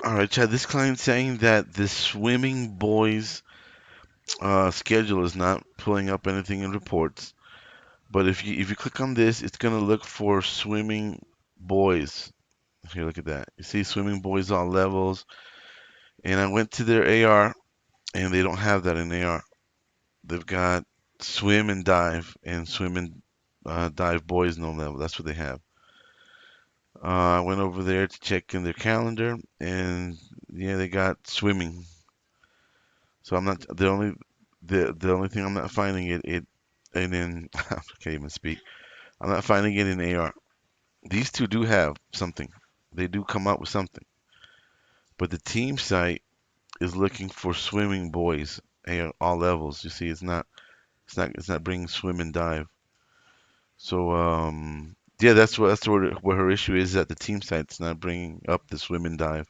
All right, Chad. This client's saying that the swimming boys schedule is not pulling up anything in reports. But if you click on this, it's gonna look for swimming boys. Here, look at that. You see swimming boys all levels. And I went to their AR, and they don't have that in AR. They've got swim and dive, and swim and dive boys no level. That's what they have. I went over there to check in their calendar, and yeah, they got swimming. So I'm not the only thing I'm not finding it and in I can't even speak. I'm not finding it in AR. These two do have something. They do come up with something. But the team site is looking for swimming boys, all levels. You see, it's not bringing swim and dive. So yeah, that's where her issue is, that the team site's not bringing up the swim and dive.